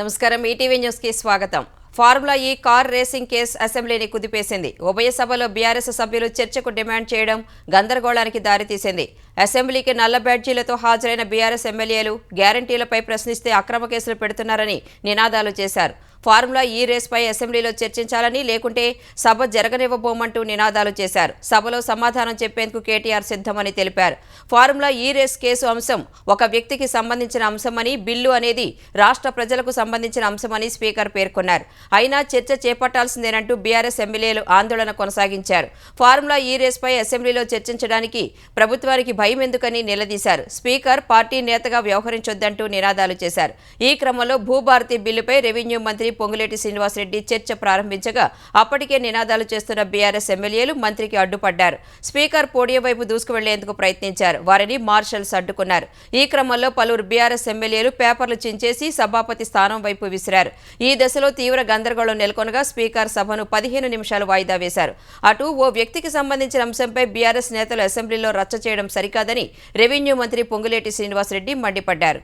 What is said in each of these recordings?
నమస్కారం ETV news కి స్వాగతం. ఫార్ములా ఈ కార్ రేసింగ్ కేసు అసెంబ్లీని కుదిపేసింది. ఉభయ సభలో బీఆర్ఎస్ సభ్యులు చర్చకు డిమాండ్ చేయడం గందరగోళానికి దారితీసింది. అసెంబ్లీకి నల్ల బ్యాడ్జీలతో హాజరైన బీఆర్ఎస్ ఎమ్మెల్యేలు గ్యారంటీలపై ప్రశ్నిస్తే అక్రమ కేసులు పెడుతున్నారని నినాదాలు చేశారు. ఫార్ములా ఈ రేస్పై అసెంబ్లీలో చర్చించాలని, లేకుంటే సభ జరగనివ్వబోమంటూ నినాదాలు చేశారు. సభలో సమాధానం చెప్పేందుకు కేటీఆర్ సిద్ధమని తెలిపారు. ఫార్ములా ఈ రేస్ కేసు అంశం ఒక వ్యక్తికి సంబంధించిన అంశమని, బిల్లు అనేది రాష్ట్ర ప్రజలకు సంబంధించిన అంశమని స్పీకర్ పేర్కొన్నారు. అయినా చర్చ చేపట్టాల్సిందేనంటూ బీఆర్ఎస్ ఎమ్మెల్యేలు ఆందోళన కొనసాగించారు. ఫార్ములా ఈ రేస్పై అసెంబ్లీలో చర్చించడానికి ప్రభుత్వానికి భయం ఎందుకని నిలదీశారు. స్పీకర్ పార్టీ నేతగా వ్యవహరించొద్దంటూ నినాదాలు చేశారు. ఈ క్రమంలో భూభారతి బిల్లుపై రెవెన్యూ మంత్రి పొంగులేటి శ్రీనివాసరెడ్డి చర్చ ప్రారంభించగా అప్పటికే నినాదాలు చేస్తున్న బీఆర్ఎస్ ఎమ్మెల్యేలు మంత్రికి అడ్డుపడ్డారు. స్పీకర్ పోడియం వైపు దూసుకువెళ్లేందుకు ప్రయత్నించారు. వారిని మార్షల్స్ అడ్డుకున్నారు. ఈ క్రమంలో పలువురు బీఆర్ఎస్ ఎమ్మెల్యేలు పేపర్లు చించేసి సభాపతి స్థానం వైపు విసిరారు. ఈ దశలో తీవ్ర గందరగోళం నెలకొనగా స్పీకర్ సభను 15 నిమిషాలు వాయిదా వేశారు. అటు ఓ వ్యక్తికి సంబంధించిన అంశంపై బీఆర్ఎస్ నేతలు అసెంబ్లీలో రచ్చ చేయడం సరికాదని రెవెన్యూ మంత్రి పొంగులేటి శ్రీనివాసరెడ్డి మండిపడ్డారు.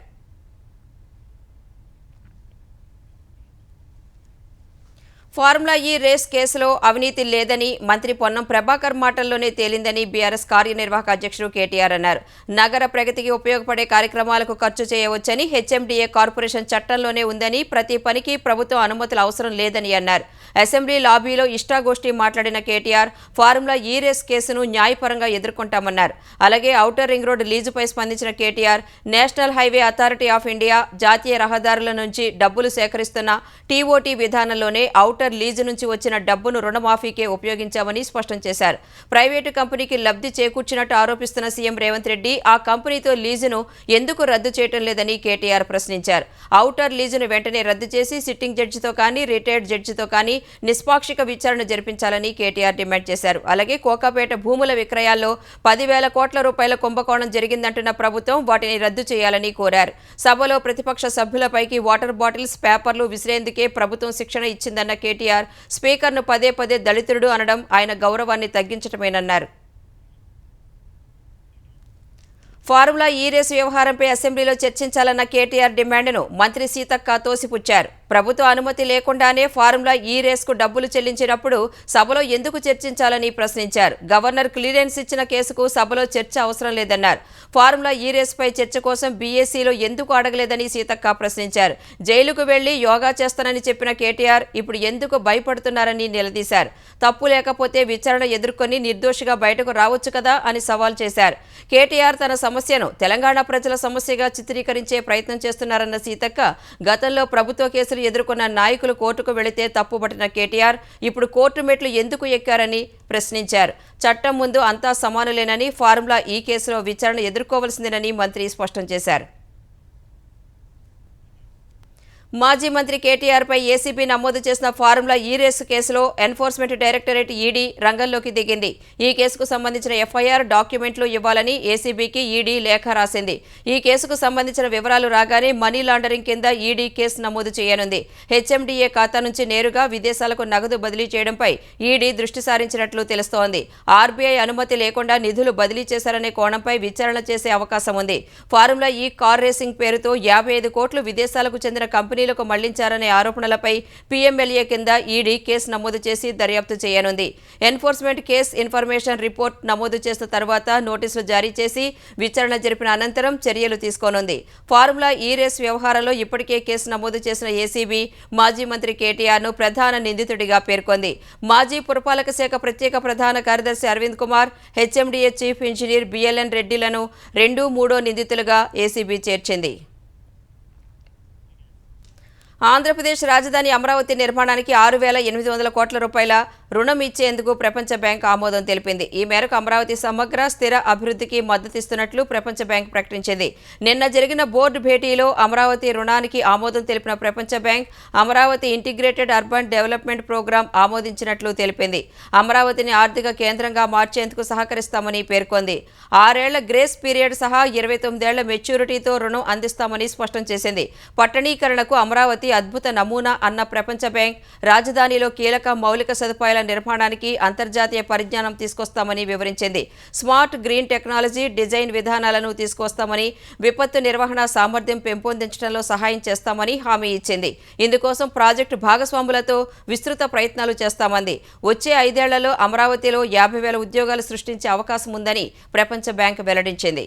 ఫార్ములా ఈ రేస్ కేసులో అవినీతి లేదని మంత్రి పొన్నం ప్రభాకర్ మాటల్లోనే తేలిందని బీఆర్ఎస్ కార్యనిర్వాహక అధ్యక్షుడు కేటీఆర్ అన్నారు. నగర ప్రగతికి ఉపయోగపడే కార్యక్రమాలకు ఖర్చు చేయవచ్చని, హెచ్ఎండిఏ కార్పొరేషన్ చట్టంలోనే ఉందని, ప్రతి పనికి ప్రభుత్వం అనుమతులు అవసరం లేదని అన్నారు. అసెంబ్లీ లాబీలో ఇష్టాగోష్ఠి మాట్లాడిన కేటీఆర్ ఫార్ములా ఈ రేస్ కేసును న్యాయపరంగా ఎదుర్కొంటామన్నారు. అలాగే ఔటర్ రింగ్ రోడ్డు లీజుపై స్పందించిన KTR national highway authority of India జాతీయ రహదారుల నుంచి డబ్బులు సేకరిస్తున్న టీఓటీ విధానంలోనే ఔటర్ లీజు నుంచి వచ్చిన డబ్బును రుణమాఫీకే ఉపయోగించామని స్పష్టం చేశారు. ప్రైవేటు కంపెనీకి లబ్ధి చేకూర్చినట్టు ఆరోపిస్తున్న సీఎం రేవంత్ రెడ్డి ఆ కంపెనీతో లీజును ఎందుకు రద్దు చేయటం లేదని కేటీఆర్ ప్రశ్నించారు. ఔటర్ లీజును వెంటనే రద్దు చేసి సిట్టింగ్ జడ్జితో కానీ, రిటైర్డ్ జడ్జితో కానీ నిష్పాక్షిక విచారణ జరిపించాలని కేటీఆర్ డిమాండ్ చేశారు. అలాగే కోకాపేట భూముల విక్రయాల్లో 10,000 కోట్ల రూపాయల కుంభకోణం జరిగిందంటున్న ప్రభుత్వం వాటిని రద్దు చేయాలని కోరారు. సభలో ప్రతిపక్ష సభ్యులపైకి వాటర్ బాటిల్స్, పేపర్లు విసిరేందుకే ప్రభుత్వం శిక్షణ ఇచ్చిందన్న కేటీఆర్ స్పీకర్ను పదే పదే దళితుడు అనడం ఆయన గౌరవాన్ని తగ్గించటమేనన్నారు. ఫార్ములా ఈ రేసు వ్యవహారంపై అసెంబ్లీలో చర్చించాలన్న కేటీఆర్ డిమాండ్ను మంత్రి సీతక్క తోసిపుచ్చారు. ప్రభుత్వ అనుమతి లేకుండానే ఫార్ములా ఈ రేసుకు డబ్బులు చెల్లించినప్పుడు సభలో ఎందుకు చర్చించాలని ప్రశ్నించారు. గవర్నర్ క్లియరెన్స్ ఇచ్చిన కేసుకు సభలో చర్చ అవసరం లేదన్నారు. ఫార్ములా ఈ రేసుపై చర్చ కోసం బీఏసీలో ఎందుకు అడగలేదని సీతక్క ప్రశ్నించారు. జైలుకు వెళ్లి యోగా చేస్తానని చెప్పిన కేటీఆర్ ఇప్పుడు ఎందుకు భయపడుతున్నారని నిలదీశారు. తప్పు లేకపోతే విచారణ ఎదుర్కొని నిర్దోషిగా బయటకు రావచ్చు కదా అని సవాల్ చేశారు. కేటీఆర్ తన సమస్యను తెలంగాణ ప్రజల సమస్యగా చిత్రీకరించే ప్రయత్నం చేస్తున్నారన్న సీతక్క గతంలో ప్రభుత్వ కేసులు ఎదుర్కొన్న నాయకులు కోర్టుకు వెళితే తప్పుపట్టిన కేటీఆర్ ఇప్పుడు కోర్టు మెట్లు ఎందుకు ఎక్కారని ప్రశ్నించారు. చట్టం ముందు అంతా సమానులేనని, ఫార్ములా ఈ కేసులో విచారణ ఎదుర్కోవాల్సిందేనని మంత్రి స్పష్టం చేశారు. మాజీ మంత్రి కేటీఆర్పై ఏసీబీ నమోదు చేసిన ఫార్ములా ఈ రేసు కేసులో ఎన్ఫోర్స్మెంట్ డైరెక్టరేట్ ఈడీ రంగంలోకి దిగింది. ఈ కేసుకు సంబంధించిన ఎఫ్ఐఆర్ డాక్యుమెంట్లు ఇవ్వాలని ఏసీబీకి ఈడీ లేఖ రాసింది. ఈ కేసుకు సంబంధించిన వివరాలు రాగానే మనీ లాండరింగ్ కింద ఈడీ కేసు నమోదు చేయనుంది. హెచ్ఎండిఏ ఖాతా నుంచి నేరుగా విదేశాలకు నగదు బదిలీ చేయడంపై ఈడీ దృష్టి సారించినట్లు తెలుస్తోంది. ఆర్బీఐ అనుమతి లేకుండా నిధులు బదిలీ చేశారనే కోణంపై విచారణ చేసే అవకాశం ఉంది. ఫార్ములా ఈ కార్ రేసింగ్ పేరుతో 55 కోట్లు విదేశాలకు చెందిన కంపెనీలకు మళ్లించారనే ఆరోపణలపై పీఎంఎల్ఏ కింద ఈడీ కేసు నమోదు చేసి దర్యాప్తు చేయనుంది. ఎన్ఫోర్స్మెంట్ కేసు ఇన్ఫర్మేషన్ రిపోర్ట్ నమోదు చేసిన తర్వాత నోటీసులు జారీ చేసి విచారణ జరిపిన అనంతరం చర్యలు తీసుకోనుంది. ఫార్ములా ఈ రేస్ వ్యవహారంలో ఇప్పటికే కేసు నమోదు చేసిన ఏసీబీ మాజీ మంత్రి కేటీఆర్ను ప్రధాన నిందితుడిగా పేర్కొంది. మాజీ పురపాలక శాఖ ప్రత్యేక ప్రధాన కార్యదర్శి Arvind Kumar, HMDA chief engineer BLN రెడ్డిలను 2, 3 నిందితులుగా ఏసీబీ చేర్చింది. ఆంధ్రప్రదేశ్ రాజధాని అమరావతి నిర్మాణానికి 6,800 కోట్ల రూపాయల రుణం ఇచ్చేందుకు ప్రపంచ బ్యాంక్ ఆమోదం తెలిపింది. ఈ మేరకు అమరావతి సమగ్ర స్థిర అభివృద్ధికి మద్దతిస్తున్నట్లు ప్రపంచ బ్యాంక్ ప్రకటించింది. నిన్న జరిగిన బోర్డు భేటీలో అమరావతి రుణానికి ఆమోదం తెలిపిన ప్రపంచ bank Amaravati integrated urban development programme ఆమోదించినట్లు తెలిపింది. అమరావతిని ఆర్థిక కేంద్రంగా మార్చేందుకు సహకరిస్తామని పేర్కొంది. 6 ఏళ్ల గ్రేస్ పీరియడ్ సహా 29 ఏళ్ల మెచ్యూరిటీతో రుణం అందిస్తామని స్పష్టం చేసింది. పట్టణీకరణకు అమరావతి అద్భుత నమూనా అన్న ప్రపంచ బ్యాంక్ రాజధానిలో కీలక మౌలిక సదుపాయాల నిర్మాణానికి అంతర్జాతీయ పరిజ్ఞానం తీసుకొస్తామని వివరించింది. స్మార్ట్ గ్రీన్ టెక్నాలజీ డిజైన్ విధానాలను తీసుకొస్తామని, విపత్తు నిర్వహణ సామర్థ్యం పెంపొందించడంలో సహాయం చేస్తామని హామీ ఇచ్చింది. ఇందుకోసం ప్రాజెక్టు భాగస్వాములతో విస్తృత ప్రయత్నాలు చేస్తామంది. వచ్చే 5 ఏళ్లలో అమరావతిలో 50,000 ఉద్యోగాలు సృష్టించే అవకాశం ఉందని ప్రపంచ బ్యాంక్ వెల్లడించింది.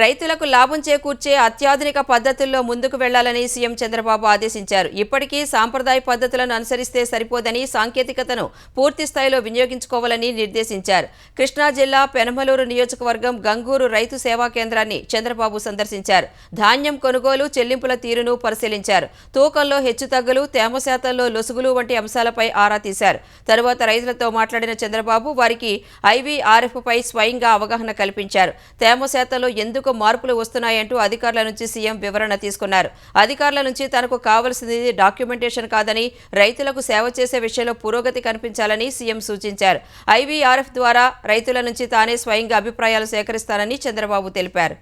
రైతులకు లాభం చేకూర్చే అత్యాధునిక పద్ధతుల్లో ముందుకు వెళ్లాలని సీఎం చంద్రబాబు ఆదేశించారు. ఇప్పటికీ సాంప్రదాయ పద్ధతులను అనుసరిస్తే సరిపోదని, సాంకేతికతను పూర్తి స్థాయిలో వినియోగించుకోవాలని నిర్దేశించారు. కృష్ణా జిల్లా పెనమలూరు నియోజకవర్గం గంగూరు రైతు సేవా కేంద్రాన్ని చంద్రబాబు సందర్శించారు. ధాన్యం కొనుగోలు, చెల్లింపుల తీరును పరిశీలించారు. తూకంలో హెచ్చుతగ్గులు, తేమ శాతంలో లొసుగులు వంటి అంశాలపై ఆరా తీశారు. తరువాత రైతులతో మాట్లాడిన చంద్రబాబు వారికి ఐవీఆర్ఎఫ్పై స్వయంగా అవగాహన కల్పించారు. తేమ శాతంలో ఎందుకు మార్పులు వస్తున్నాయంటూ అధికారుల నుంచి సీఎం వివరణ తీసుకున్నారు. అధికారుల నుంచి తనకు కావాల్సింది డాక్యుమెంటేషన్ కాదని, రైతులకు సేవ చేసే విషయంలో పురోగతి కనిపించాలని సీఎం సూచించారు. ఐవీఆర్ఎఫ్ ద్వారా రైతుల నుంచి తానే స్వయంగా అభిప్రాయాలు సేకరిస్తానని చంద్రబాబు తెలిపారు.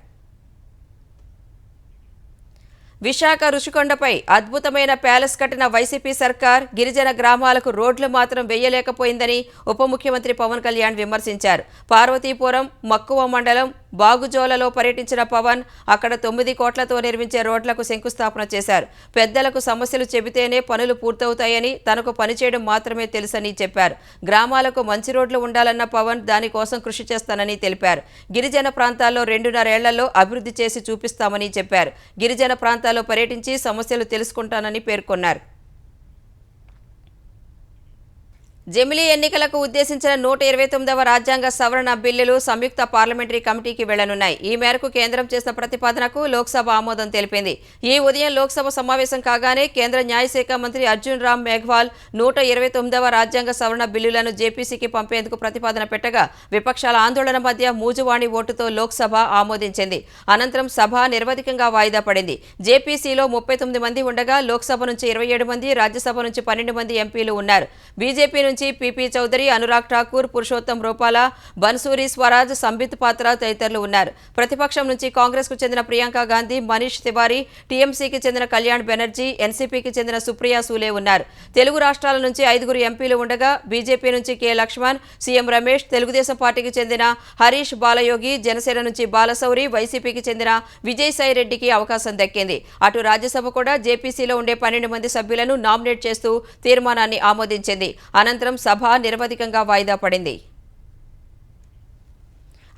విశాఖ రుషికొండపై అద్భుతమైన ప్యాలెస్ కట్టిన వైసీపీ సర్కార్ గిరిజన గ్రామాలకు రోడ్లు మాత్రం వేయలేకపోయిందని ఉప ముఖ్యమంత్రి పవన్ కళ్యాణ్ విమర్శించారు. పార్వతీపురం, మక్కువ మండలం బాగుజోలలో పర్యటించిన పవన్ అక్కడ 9 కోట్లతో నిర్మించే రోడ్లకు శంకుస్థాపన చేశారు. పెద్దలకు సమస్యలు చెబితేనే పనులు పూర్తవుతాయని, తనకు పనిచేయడం మాత్రమే తెలుసని చెప్పారు. గ్రామాలకు మంచి రోడ్లు ఉండాలన్న పవన్ దానికోసం కృషి చేస్తానని తెలిపారు. గిరిజన ప్రాంతాల్లో 2.5 ఏళ్లలో అభివృద్ధి చేసి చూపిస్తామని చెప్పారు. గిరిజన ప్రాంతాల్లో పర్యటించి సమస్యలు తెలుసుకుంటానని పేర్కొన్నారు. జమిలీ ఎన్నికలకు ఉద్దేశించిన 129వ రాజ్యాంగ సవరణ బిల్లులు సంయుక్త పార్లమెంటరీ కమిటీకి వెళ్లనున్నాయి. ఈ మేరకు కేంద్రం చేసిన ప్రతిపాదనకు లోక్సభ ఆమోదం తెలిపింది. ఈ ఉదయం లోక్సభ సమావేశం కాగానే కేంద్ర న్యాయశాఖ మంత్రి అర్జున్ రామ్ మేఘ్వాల్ 129వ రాజ్యాంగ సవరణ బిల్లులను జేపీసీకి పంపేందుకు ప్రతిపాదన పెట్టగా విపక్షాల ఆందోళన మధ్య మూజువాణి ఓటుతో లోక్సభ ఆమోదించింది. అనంతరం సభ నిరవధికంగా వాయిదా పడింది. జేపీసీలో 39 మంది ఉండగా లోక్సభ నుంచి 27 మంది, రాజ్యసభ నుంచి 12 మంది ఎంపీలు ఉన్నారు. బీజేపీ నుంచి పీపీ చౌదరి, అనురాగ్ ఠాకూర్, పురుషోత్తం రూపాలా, బన్సూరి స్వరాజ్, సంబిత్ పాత్ర తదితరులు ఉన్నారు. ప్రతిపక్షం నుంచి కాంగ్రెస్కు చెందిన ప్రియాంక గాంధీ, మనీష్ తివారీ, టీఎంసీకి చెందిన కళ్యాణ్ బెనర్జీ, ఎన్సీపీకి చెందిన సుప్రియా సూలే ఉన్నారు. తెలుగు రాష్ట్రాల నుంచి 5 ఎంపీలు ఉండగా బీజేపీ నుంచి కె లక్ష్మణ్, సీఎం రమేష్, తెలుగుదేశం పార్టీకి చెందిన హరీష్ బాలయోగి, జనసేన నుంచి బాలశౌరి, వైసీపీకి చెందిన విజయసాయి రెడ్డికి అవకాశం దక్కింది. అటు రాజ్యసభ కూడా జేపీసీలో ఉండే 12 మంది సభ్యులను నామినేట్ చేస్తూ తీర్మానాన్ని ఆమోదించింది. అనంతరం సభ నిరవధికంగా వాయిదా పడింది.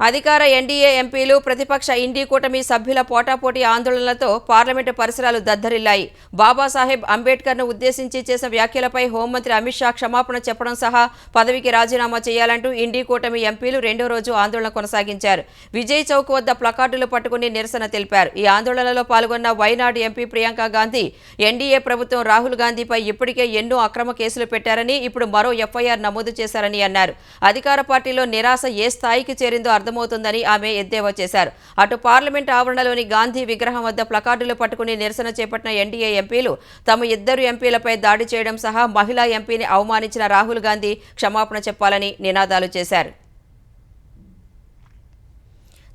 అధికార ఎన్డీఏ ఎంపీలు, ప్రతిపక్ష ఇండీ కూటమి సభ్యుల పోటాపోటీ ఆందోళనలతో పార్లమెంటు పరిసరాలు దద్దరిల్లాయి. బాబాసాహెబ్ అంబేద్కర్ను ఉద్దేశించి చేసిన వ్యాఖ్యలపై హోంమంత్రి అమిత్ షా క్షమాపణ చెప్పడం సహా పదవికి రాజీనామా చేయాలంటూ ఇండీ కూటమి ఎంపీలు 2వ రోజు ఆందోళన కొనసాగించారు. విజయ్ చౌక్ వద్ద ప్లకార్డులు పట్టుకుని నిరసన తెలిపారు. ఈ ఆందోళనలో పాల్గొన్న వైనాడ్ ఎంపీ ప్రియాంక గాంధీ ఎన్డీఏ ప్రభుత్వం రాహుల్ గాంధీపై ఇప్పటికే ఎన్నో అక్రమ కేసులు పెట్టారని, ఇప్పుడు మరో ఎఫ్ఐఆర్ నమోదు చేశారని అన్నారు. అధికార పార్టీలో నిరాశ ఏ స్థాయికి చేరిందో అర్థమవుతుందని ఆమె ఎద్దేవా చేశారు. అటు పార్లమెంట్ ఆవరణలోని గాంధీ విగ్రహం వద్ద ప్లకార్డులు పట్టుకుని నిరసన చేపట్టిన ఎన్డీఏ ఎంపీలు తమ 2 ఎంపీలపై దాడి చేయడం సహా మహిళా ఎంపీని అవమానించిన రాహుల్ గాంధీ క్షమాపణ చెప్పాలని నినాదాలు చేశారు.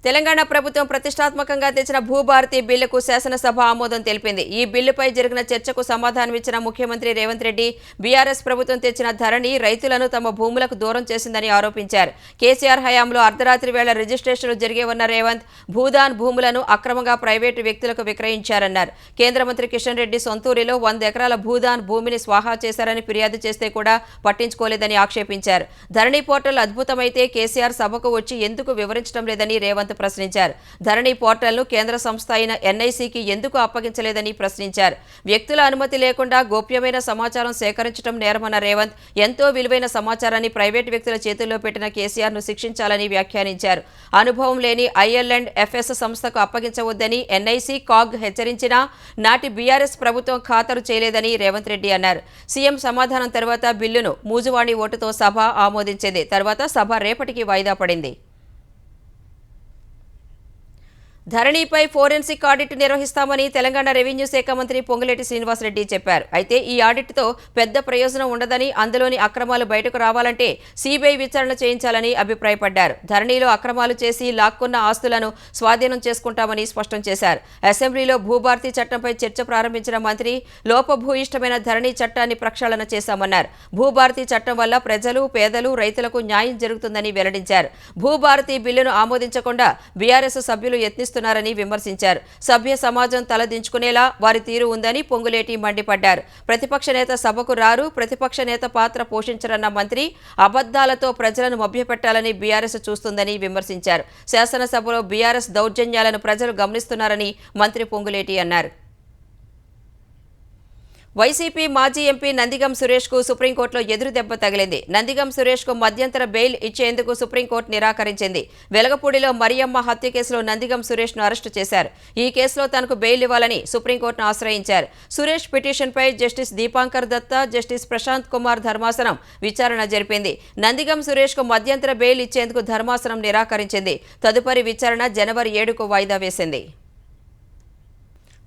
తెలంగాణ ప్రభుత్వం ప్రతిష్టాత్మకంగా తెచ్చిన భూభారతి బిల్లుకు శాసనసభ ఆమోదం తెలిపింది. ఈ బిల్లుపై జరిగిన చర్చకు సమాధానమిచ్చిన ముఖ్యమంత్రి రేవంత్ రెడ్డి బీఆర్ఎస్ ప్రభుత్వం తెచ్చిన ధరణి రైతులను తమ భూములకు దూరం చేసిందని ఆరోపించారు. కేసీఆర్ హయాంలో అర్ధరాత్రి వేళ రిజిస్ట్రేషన్లు జరిగేవన్న రేవంత్ భూదాన్ భూములను అక్రమంగా ప్రైవేటు వ్యక్తులకు విక్రయించారన్నారు. కేంద్ర మంత్రి కిషన్ రెడ్డి సొంతూరిలో 100 ఎకరాల భూదాన్ భూమిని స్వాహా చేశారని ఫిర్యాదు చేస్తే కూడా పట్టించుకోలేదని ఆక్షేపించారు. ధరణి పోర్టల్ అద్భుతమైతే కేసీఆర్ సభకు వచ్చి ఎందుకు వివరించడం లేదని రేవంత్ ప్రశ్నించారు. ధరణి పోర్టల్ను కేంద్ర సంస్థ అయిన ఎన్ఐసికి ఎందుకు అప్పగించలేదని ప్రశ్నించారు. వ్యక్తుల అనుమతి లేకుండా గోప్యమైన సమాచారం సేకరించడం నేరమన్న రేవంత్ ఎంతో విలువైన సమాచారాన్ని ప్రైవేటు వ్యక్తుల చేతుల్లో పెట్టిన కేసీఆర్ను శిక్షించాలని వ్యాఖ్యానించారు. అనుభవం లేని ఐఎల్&ఎఫ్ఎస్ సంస్థకు అప్పగించవద్దని ఎన్ఐసి, కాగ్ హెచ్చరించినా నాటి బీఆర్ఎస్ ప్రభుత్వం ఖాతరు చేయలేదని రేవంత్ రెడ్డి అన్నారు. సీఎం సమాధానం తర్వాత బిల్లును మూజువాణి ఓటుతో సభ ఆమోదించింది. తర్వాత సభ రేపటికి వాయిదా పడింది. ధరణిపై ఫోరెన్సిక్ ఆడిట్ నిర్వహిస్తామని తెలంగాణ రెవెన్యూ శాఖ మంత్రి పొంగులేటి శ్రీనివాసరెడ్డి చెప్పారు. అయితే ఈ ఆడిట్తో పెద్ద ప్రయోజనం ఉండదని, అందులోని అక్రమాలు బయటకు రావాలంటే సిబిఐ విచారణ చేయించాలని అభిప్రాయపడ్డారు. ధరణిలో అక్రమాలు చేసి లాక్కున్న ఆస్తులను స్వాధీనం చేసుకుంటామని స్పష్టం చేశారు. అసెంబ్లీలో భూభారతి చట్టంపై చర్చ ప్రారంభించిన మంత్రి లోపభూయిష్టమైన ధరణి చట్టాన్ని ప్రక్షాళన చేశామన్నారు. భూభారతి చట్టం వల్ల ప్రజలు, పేదలు, రైతులకు న్యాయం జరుగుతుందని వెల్లడించారు. భూభారతి బిల్లును ఆమోదించకుండా బీఆర్ఎస్ సభ్యులు యత్నిస్తున్నారు ారని విమర్శించారు. సభ్య సమాజం తలదించుకునేలా వారి తీరు ఉందని పొంగులేటి మండిపడ్డారు. ప్రతిపక్ష నేత సభకు రారు, ప్రతిపక్ష నేత పాత్ర పోషించరన్న మంత్రి అబద్దాలతో ప్రజలను మభ్యపెట్టాలని బీఆర్ఎస్ చూస్తుందని విమర్శించారు. శాసనసభలో బీఆర్ఎస్ దౌర్జన్యాలను ప్రజలు గమనిస్తున్నారని మంత్రి పొంగులేటి అన్నారు. వైసీపీ మాజీ ఎంపీ నందిగం సురేష్కు సుప్రీంకోర్టులో ఎదురు దెబ్బ తగిలింది. నందిగం సురేష్కు మధ్యంతర బెయిల్ ఇచ్చేందుకు సుప్రీంకోర్టు నిరాకరించింది. వెలగపూడిలో మరియమ్మ హత్య కేసులో నందిగం సురేష్ను అరెస్టు చేశారు. ఈ కేసులో తనకు బెయిల్ ఇవ్వాలని సుప్రీంకోర్టును ఆశ్రయించారు. సురేష్ పిటిషన్పై జస్టిస్ దీపాంకర్ దత్తా, జస్టిస్ ప్రశాంత్ కుమార్ ధర్మాసనం విచారణ జరిపింది. నందిగం సురేష్కు మధ్యంతర బెయిల్ ఇచ్చేందుకు ధర్మాసనం నిరాకరించింది. తదుపరి విచారణ జనవరి 7కు వాయిదా వేసింది.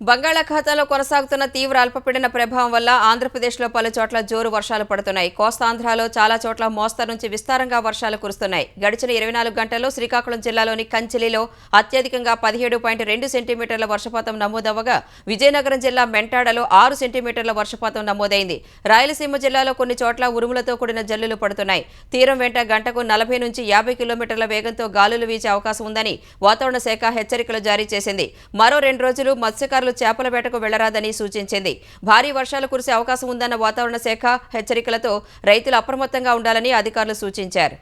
బంగాళాఖాతంలో కొనసాగుతున్న తీవ్ర అల్పపీడన ప్రభావం వల్ల ఆంధ్రప్రదేశ్లో పలు చోట్ల జోరు వర్షాలు పడుతున్నాయి. కోస్తాంధ్రలో చాలా చోట్ల మోస్తరు నుంచి విస్తారంగా వర్షాలు కురుస్తున్నాయి. గడిచిన 24 గంటల్లో శ్రీకాకుళం జిల్లాలోని కంచిలిలో అత్యధికంగా 17.2 సెంటీమీటర్ల వర్షపాతం నమోదవగా విజయనగరం జిల్లా మెంటాడలో 6 సెంటీమీటర్ల వర్షపాతం నమోదైంది. రాయలసీమ జిల్లాలో కొన్ని చోట్ల ఉరుములతో కూడిన జల్లులు పడుతున్నాయి. తీరం వెంట గంటకు 40 నుంచి 50 కిలోమీటర్ల వేగంతో గాలులు వీచే అవకాశం ఉందని వాతావరణ శాఖ హెచ్చరికలు జారీ చేసింది. మరో 2 రోజులు మత్స్యకారులు చేపల వేటకు వెళ్లరాదని సూచించింది. భారీ వర్షాలు కురిసే అవకాశం ఉందన్న వాతావరణ శాఖ హెచ్చరికలతో రైతులు అప్రమత్తంగా ఉండాలని అధికారులు సూచించారు.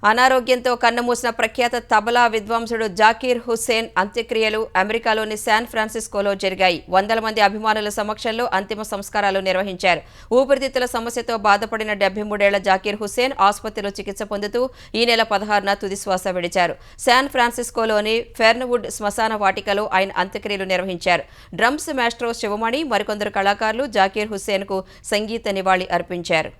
అనారోగ్యంతో కన్నుమూసిన ప్రఖ్యాత తబలా విద్వాంసుడు జాకీర్ హుస్సేన్ అంత్యక్రియలు అమెరికాలోని శాన్ ఫ్రాన్సిస్కోలో జరిగాయి. వందల మంది అభిమానుల సమక్షంలో అంతిమ సంస్కారాలు నిర్వహించారు. ఊపిరితిత్తుల సమస్యతో బాధపడిన 73 ఏళ్ల జాకీర్ హుస్సేన్ ఆసుపత్రిలో చికిత్స పొందుతూ ఈ నెల 16న తుదిశ్వాస విడిచారు. శాన్ ఫ్రాన్సిస్కోలోని ఫెర్న్వుడ్ శ్మశాన వాటికలో ఆయన అంత్యక్రియలు నిర్వహించారు. డ్రమ్స్ మాస్ట్రో శివమణి మరికొందరు కళాకారులు జాకీర్ హుస్సేన్కు సంగీత నివాళి అర్పించారు.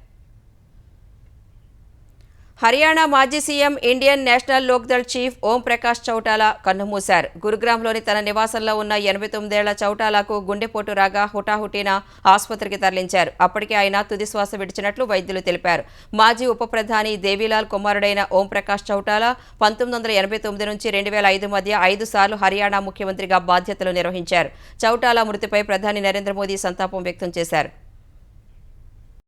హర్యానా మాజీ CM Indian National Lok Dal chief Om Prakash Chautala కన్నుమూశారు. గురుగ్రామ్లోని తన నివాసంలో ఉన్న 89 ఏళ్ల చౌటాలాకు గుండెపోటు రాగా హుటాహుటీన ఆసుపత్రికి తరలించారు. అప్పటికే ఆయన తుదిశ్వాస విడిచినట్లు వైద్యులు తెలిపారు. మాజీ ఉప ప్రధాని దేవీలాల్ కుమారుడైన ఓం ప్రకాష్ చౌటాలా 1989 నుంచి 2005 మధ్య 5 సార్లు హర్యానా ముఖ్యమంత్రిగా బాధ్యతలు నిర్వహించారు. చౌటాలా మృతిపై ప్రధాని నరేంద్ర మోదీ సంతాపం వ్యక్తం చేశారు.